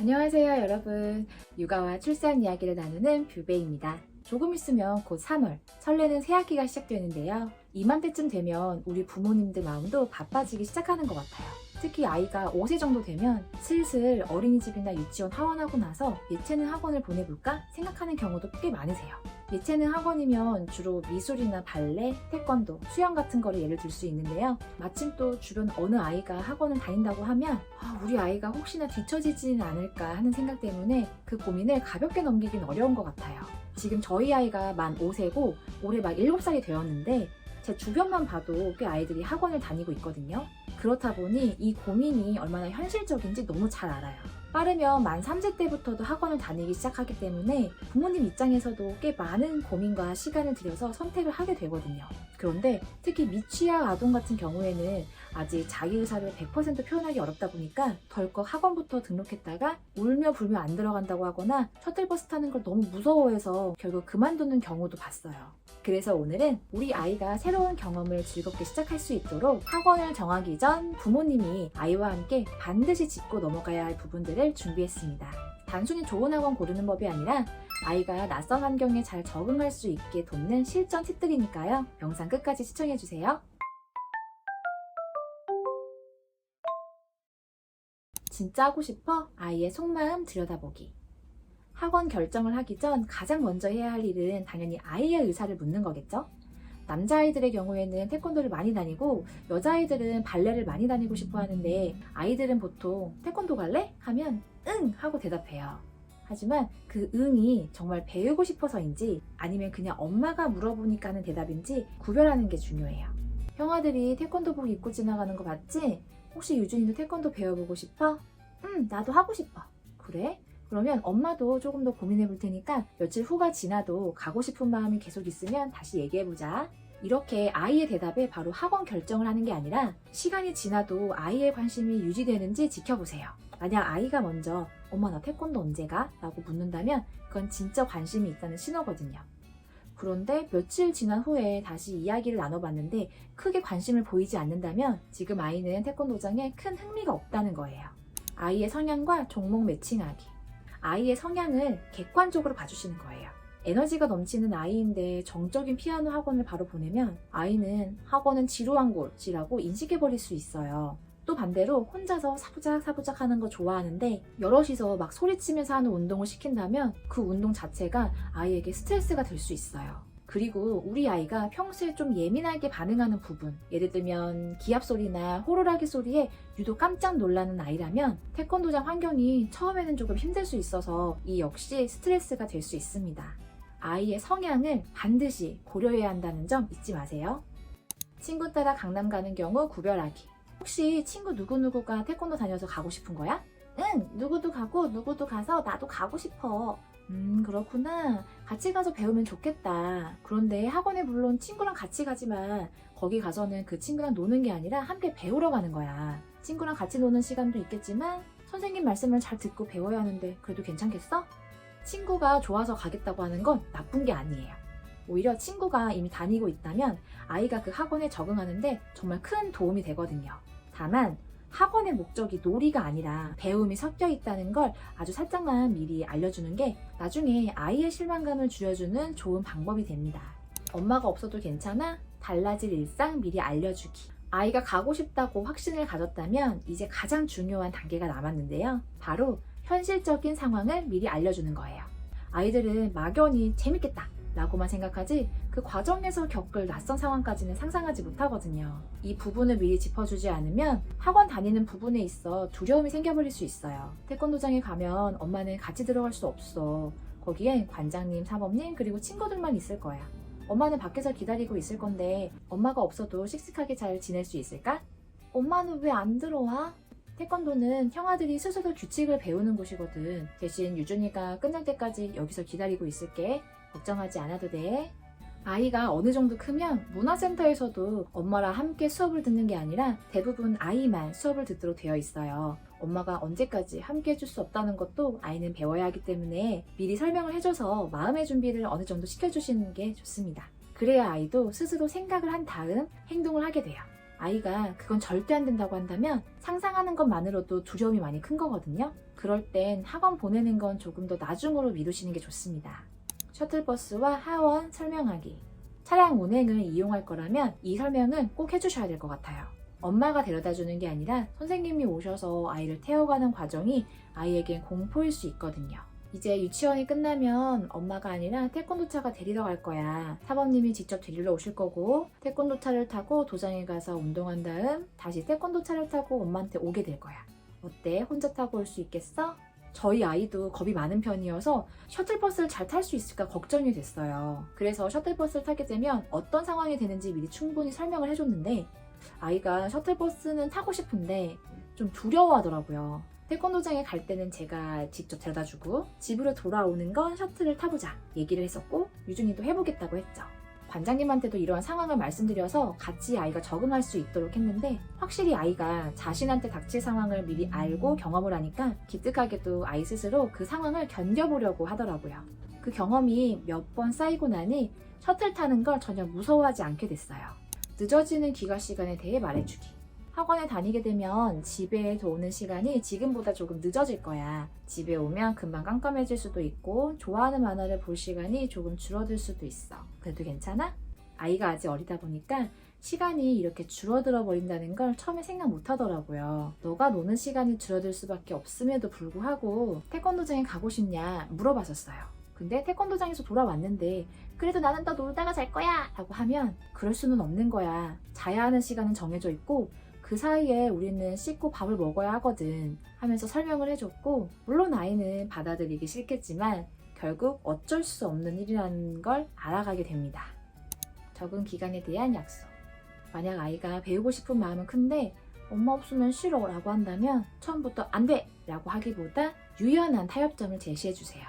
안녕하세요 여러분. 육아와 출산 이야기를 나누는 뷰베입니다. 조금 있으면 곧 3월, 설레는 새학기가 시작되는데요. 이맘때쯤 되면 우리 부모님들 마음도 바빠지기 시작하는 것 같아요. 특히 아이가 5세 정도 되면 슬슬 어린이집이나 유치원 하원하고 나서 예체능 학원을 보내볼까 생각하는 경우도 꽤 많으세요. 예체능 학원이면 주로 미술이나 발레, 태권도, 수영 같은 거를 예를 들 수 있는데요. 마침 또 주변 어느 아이가 학원을 다닌다고 하면 우리 아이가 혹시나 뒤처지지는 않을까 하는 생각 때문에 그 고민을 가볍게 넘기긴 어려운 것 같아요. 지금 저희 아이가 만 5세고 올해 막 7살이 되었는데 제 주변만 봐도 꽤 아이들이 학원을 다니고 있거든요. 그렇다 보니 이 고민이 얼마나 현실적인지 너무 잘 알아요. 빠르면 만 3세 때부터도 학원을 다니기 시작하기 때문에 부모님 입장에서도 꽤 많은 고민과 시간을 들여서 선택을 하게 되거든요. 그런데 특히 미취학 아동 같은 경우에는 아직 자기 의사를 100% 표현하기 어렵다 보니까 덜컥 학원부터 등록했다가 울며 불며 안 들어간다고 하거나 셔틀버스 타는 걸 너무 무서워해서 결국 그만두는 경우도 봤어요. 그래서 오늘은 우리 아이가 새로운 경험을 즐겁게 시작할 수 있도록 학원을 정하기 전 부모님이 아이와 함께 반드시 짚고 넘어가야 할 부분들을 준비했습니다. 단순히 좋은 학원 고르는 법이 아니라 아이가 낯선 환경에 잘 적응할 수 있게 돕는 실전 팁들이니까요. 영상 끝까지 시청해주세요. 진짜 하고 싶어? 아이의 속마음 들여다보기. 학원 결정을 하기 전 가장 먼저 해야 할 일은 당연히 아이의 의사를 묻는 거겠죠? 남자아이들의 경우에는 태권도를 많이 다니고 여자아이들은 발레를 많이 다니고 싶어 하는데 아이들은 보통 태권도 갈래? 하면 응! 하고 대답해요. 하지만 그 응이 정말 배우고 싶어서인지 아니면 그냥 엄마가 물어보니까 하는 대답인지 구별하는 게 중요해요. 형아들이 태권도복 입고 지나가는 거 봤지? 혹시 유준이도 태권도 배워보고 싶어? 응, 나도 하고 싶어. 그래? 그러면 엄마도 조금 더 고민해 볼 테니까 며칠 후가 지나도 가고 싶은 마음이 계속 있으면 다시 얘기해보자. 이렇게 아이의 대답에 바로 학원 결정을 하는 게 아니라 시간이 지나도 아이의 관심이 유지되는지 지켜보세요. 만약 아이가 먼저 엄마 나 태권도 언제 가? 라고 묻는다면 그건 진짜 관심이 있다는 신호거든요. 그런데 며칠 지난 후에 다시 이야기를 나눠봤는데 크게 관심을 보이지 않는다면 지금 아이는 태권도장에 큰 흥미가 없다는 거예요. 아이의 성향과 종목 매칭하기. 아이의 성향을 객관적으로 봐주시는 거예요. 에너지가 넘치는 아이인데 정적인 피아노 학원을 바로 보내면 아이는 학원은 지루한 곳이라고 인식해버릴 수 있어요. 또 반대로 혼자서 사부작 하는 거 좋아하는데 여럿이서 막 소리치면서 하는 운동을 시킨다면 그 운동 자체가 아이에게 스트레스가 될 수 있어요. 그리고 우리 아이가 평소에 좀 예민하게 반응하는 부분, 예를 들면 기합 소리나 호루라기 소리에 유독 깜짝 놀라는 아이라면 태권도장 환경이 처음에는 조금 힘들 수 있어서 이 역시 스트레스가 될 수 있습니다. 아이의 성향을 반드시 고려해야 한다는 점 잊지 마세요. 친구 따라 강남 가는 경우 구별하기. 혹시 친구 누구누구가 태권도 다녀서 가고 싶은 거야? 응, 누구도 가고 누구도 가서 나도 가고 싶어. 그렇구나. 같이 가서 배우면 좋겠다. 그런데 학원에 물론 친구랑 같이 가지만 거기 가서는 그 친구랑 노는 게 아니라 함께 배우러 가는 거야. 친구랑 같이 노는 시간도 있겠지만 선생님 말씀을 잘 듣고 배워야 하는데 그래도 괜찮겠어? 친구가 좋아서 가겠다고 하는 건 나쁜 게 아니에요. 오히려 친구가 이미 다니고 있다면 아이가 그 학원에 적응하는데 정말 큰 도움이 되거든요. 다만 학원의 목적이 놀이가 아니라 배움이 섞여 있다는 걸 아주 살짝만 미리 알려주는 게 나중에 아이의 실망감을 줄여주는 좋은 방법이 됩니다. 엄마가 없어도 괜찮아? 달라질 일상 미리 알려주기. 아이가 가고 싶다고 확신을 가졌다면 이제 가장 중요한 단계가 남았는데요. 바로 현실적인 상황을 미리 알려주는 거예요. 아이들은 막연히 재밌겠다 라고만 생각하지 그 과정에서 겪을 낯선 상황까지는 상상하지 못하거든요. 이 부분을 미리 짚어주지 않으면 학원 다니는 부분에 있어 두려움이 생겨버릴 수 있어요. 태권도장에 가면 엄마는 같이 들어갈 수 없어. 거기엔 관장님, 사범님 그리고 친구들만 있을 거야. 엄마는 밖에서 기다리고 있을 건데 엄마가 없어도 씩씩하게 잘 지낼 수 있을까? 엄마는 왜 안 들어와? 태권도는 형아들이 스스로 규칙을 배우는 곳이거든. 대신 유준이가 끝날 때까지 여기서 기다리고 있을게. 걱정하지 않아도 돼. 아이가 어느 정도 크면 문화센터에서도 엄마랑 함께 수업을 듣는 게 아니라 대부분 아이만 수업을 듣도록 되어 있어요. 엄마가 언제까지 함께 해줄 수 없다는 것도 아이는 배워야 하기 때문에 미리 설명을 해줘서 마음의 준비를 어느 정도 시켜주시는 게 좋습니다. 그래야 아이도 스스로 생각을 한 다음 행동을 하게 돼요. 아이가 그건 절대 안 된다고 한다면 상상하는 것만으로도 두려움이 많이 큰 거거든요. 그럴 땐 학원 보내는 건 조금 더 나중으로 미루시는 게 좋습니다. 셔틀버스와 하원 설명하기. 차량 운행을 이용할 거라면 이 설명은 꼭 해주셔야 될 것 같아요. 엄마가 데려다 주는 게 아니라 선생님이 오셔서 아이를 태워가는 과정이 아이에겐 공포일 수 있거든요. 이제 유치원이 끝나면 엄마가 아니라 태권도차가 데리러 갈 거야. 사범님이 직접 데리러 오실 거고 태권도차를 타고 도장에 가서 운동한 다음 다시 태권도차를 타고 엄마한테 오게 될 거야. 어때? 혼자 타고 올 수 있겠어? 저희 아이도 겁이 많은 편이어서 셔틀버스를 잘 탈 수 있을까 걱정이 됐어요. 그래서 셔틀버스를 타게 되면 어떤 상황이 되는지 미리 충분히 설명을 해줬는데 아이가 셔틀버스는 타고 싶은데 좀 두려워하더라고요. 태권도장에 갈 때는 제가 직접 데려다주고 집으로 돌아오는 건 셔틀을 타보자 얘기를 했었고 유준이도 해보겠다고 했죠. 관장님한테도 이러한 상황을 말씀드려서 같이 아이가 적응할 수 있도록 했는데 확실히 아이가 자신한테 닥칠 상황을 미리 알고 경험을 하니까 기특하게도 아이 스스로 그 상황을 견뎌보려고 하더라고요. 그 경험이 몇 번 쌓이고 나니 셔틀 타는 걸 전혀 무서워하지 않게 됐어요. 늦어지는 귀가 시간에 대해 말해주기. 학원에 다니게 되면 집에 오는 시간이 지금보다 조금 늦어질 거야. 집에 오면 금방 깜깜해질 수도 있고 좋아하는 만화를 볼 시간이 조금 줄어들 수도 있어. 그래도 괜찮아? 아이가 아직 어리다 보니까 시간이 이렇게 줄어들어 버린다는 걸 처음에 생각 못 하더라고요. 너가 노는 시간이 줄어들 수밖에 없음에도 불구하고 태권도장에 가고 싶냐 물어봤었어요. 근데 태권도장에서 돌아왔는데 그래도 나는 더 놀다가 잘 거야 라고 하면 그럴 수는 없는 거야. 자야 하는 시간은 정해져 있고 그 사이에 우리는 씻고 밥을 먹어야 하거든 하면서 설명을 해줬고 물론 아이는 받아들이기 싫겠지만 결국 어쩔 수 없는 일이라는 걸 알아가게 됩니다. 적응 기간에 대한 약속. 만약 아이가 배우고 싶은 마음은 큰데 엄마 없으면 싫어 라고 한다면 처음부터 안 돼! 라고 하기보다 유연한 타협점을 제시해주세요.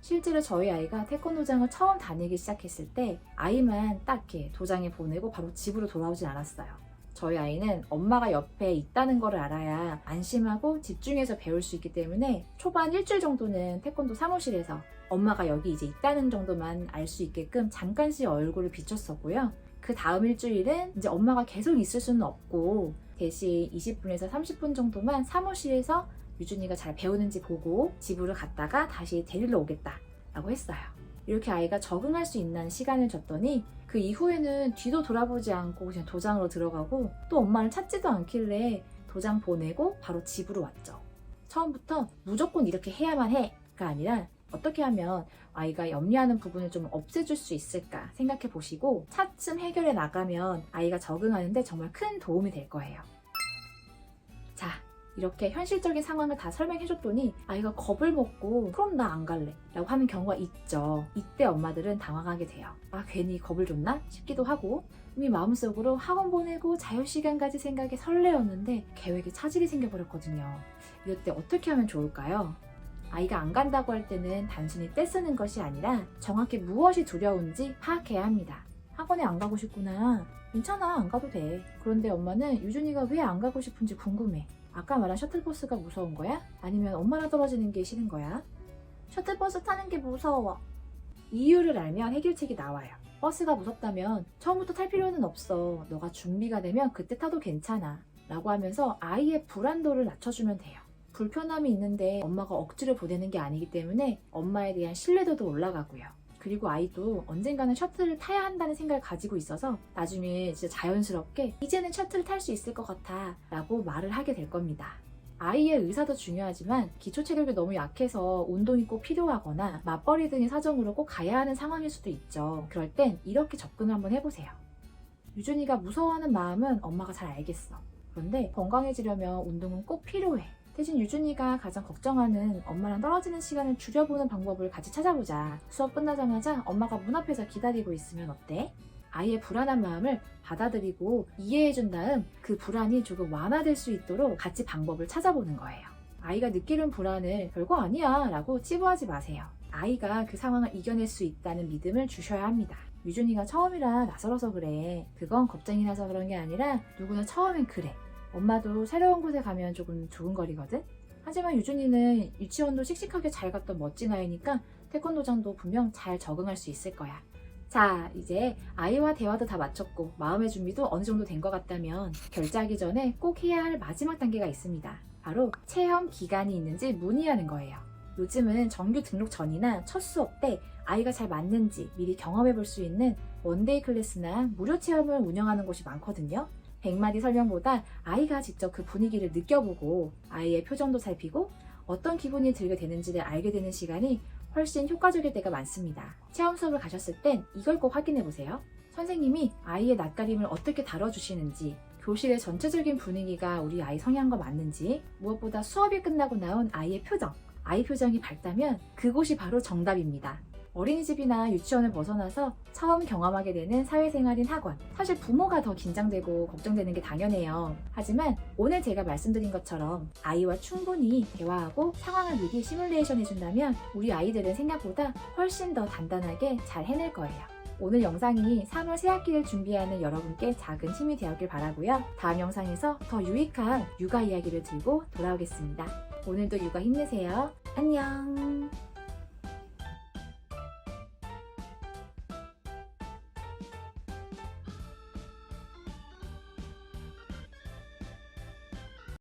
실제로 저희 아이가 태권도장을 처음 다니기 시작했을 때 아이만 딱 이렇게 도장에 보내고 바로 집으로 돌아오진 않았어요. 저희 아이는 엄마가 옆에 있다는 걸 알아야 안심하고 집중해서 배울 수 있기 때문에 초반 일주일 정도는 태권도 사무실에서 엄마가 여기 이제 있다는 정도만 알 수 있게끔 잠깐씩 얼굴을 비췄었고요. 그 다음 일주일은 이제 엄마가 계속 있을 수는 없고 대신 20분에서 30분 정도만 사무실에서 유준이가 잘 배우는지 보고 집으로 갔다가 다시 데리러 오겠다라고 했어요. 이렇게 아이가 적응할 수 있는 시간을 줬더니 그 이후에는 뒤도 돌아보지 않고 그냥 도장으로 들어가고 또 엄마를 찾지도 않길래 도장 보내고 바로 집으로 왔죠. 처음부터 무조건 이렇게 해야만 해가 아니라 어떻게 하면 아이가 염려하는 부분을 좀 없애줄 수 있을까 생각해 보시고 차츰 해결해 나가면 아이가 적응하는데 정말 큰 도움이 될 거예요. 자, 이렇게 현실적인 상황을 다 설명해줬더니 아이가 겁을 먹고 그럼 나 안 갈래 라고 하는 경우가 있죠. 이때 엄마들은 당황하게 돼요. 아 괜히 겁을 줬나 싶기도 하고 이미 마음속으로 학원 보내고 자유시간까지 생각에 설레었는데 계획에 차질이 생겨버렸거든요. 이럴 때 어떻게 하면 좋을까요? 아이가 안 간다고 할 때는 단순히 떼쓰는 것이 아니라 정확히 무엇이 두려운지 파악해야 합니다. 학원에 안 가고 싶구나. 괜찮아 안 가도 돼. 그런데 엄마는 유준이가 왜 안 가고 싶은지 궁금해. 아까 말한 셔틀버스가 무서운 거야? 아니면 엄마랑 떨어지는 게 싫은 거야? 셔틀버스 타는 게 무서워. 이유를 알면 해결책이 나와요. 버스가 무섭다면 처음부터 탈 필요는 없어. 너가 준비가 되면 그때 타도 괜찮아. 라고 하면서 아이의 불안도를 낮춰주면 돼요. 불편함이 있는데 엄마가 억지로 보내는 게 아니기 때문에 엄마에 대한 신뢰도도 올라가고요. 그리고 아이도 언젠가는 셔틀을 타야 한다는 생각을 가지고 있어서 나중에 진짜 자연스럽게 이제는 셔틀을 탈 수 있을 것 같아 라고 말을 하게 될 겁니다. 아이의 의사도 중요하지만 기초 체력이 너무 약해서 운동이 꼭 필요하거나 맞벌이 등의 사정으로 꼭 가야 하는 상황일 수도 있죠. 그럴 땐 이렇게 접근을 한번 해보세요. 유준이가 무서워하는 마음은 엄마가 잘 알겠어. 그런데 건강해지려면 운동은 꼭 필요해. 대신 유준이가 가장 걱정하는 엄마랑 떨어지는 시간을 줄여보는 방법을 같이 찾아보자. 수업 끝나자마자 엄마가 문 앞에서 기다리고 있으면 어때? 아이의 불안한 마음을 받아들이고 이해해준 다음 그 불안이 조금 완화될 수 있도록 같이 방법을 찾아보는 거예요. 아이가 느끼는 불안을 별거 아니야 라고 치부하지 마세요. 아이가 그 상황을 이겨낼 수 있다는 믿음을 주셔야 합니다. 유준이가 처음이라 낯설어서 그래. 그건 겁쟁이 나서 그런 게 아니라 누구나 처음엔 그래. 엄마도 새로운 곳에 가면 조금 두근거리거든? 하지만 유준이는 유치원도 씩씩하게 잘 갔던 멋진 아이니까 태권도장도 분명 잘 적응할 수 있을 거야. 자, 이제 아이와 대화도 다 마쳤고 마음의 준비도 어느 정도 된 것 같다면 결제하기 전에 꼭 해야 할 마지막 단계가 있습니다. 바로 체험 기간이 있는지 문의하는 거예요. 요즘은 정규 등록 전이나 첫 수업 때 아이가 잘 맞는지 미리 경험해 볼 수 있는 원데이 클래스나 무료 체험을 운영하는 곳이 많거든요. 100마디 설명보다 아이가 직접 그 분위기를 느껴보고 아이의 표정도 살피고 어떤 기분이 들게 되는지를 알게 되는 시간이 훨씬 효과적일 때가 많습니다. 체험 수업을 가셨을 땐 이걸 꼭 확인해 보세요. 선생님이 아이의 낯가림을 어떻게 다뤄주시는지, 교실의 전체적인 분위기가 우리 아이 성향과 맞는지, 무엇보다 수업이 끝나고 나온 아이의 표정, 아이 표정이 밝다면 그곳이 바로 정답입니다. 어린이집이나 유치원을 벗어나서 처음 경험하게 되는 사회생활인 학원. 사실 부모가 더 긴장되고 걱정되는 게 당연해요. 하지만 오늘 제가 말씀드린 것처럼 아이와 충분히 대화하고 상황을 미리 시뮬레이션 해준다면 우리 아이들은 생각보다 훨씬 더 단단하게 잘 해낼 거예요. 오늘 영상이 3월 새학기를 준비하는 여러분께 작은 힘이 되었길 바라고요. 다음 영상에서 더 유익한 육아 이야기를 들고 돌아오겠습니다. 오늘도 육아 힘내세요. 안녕.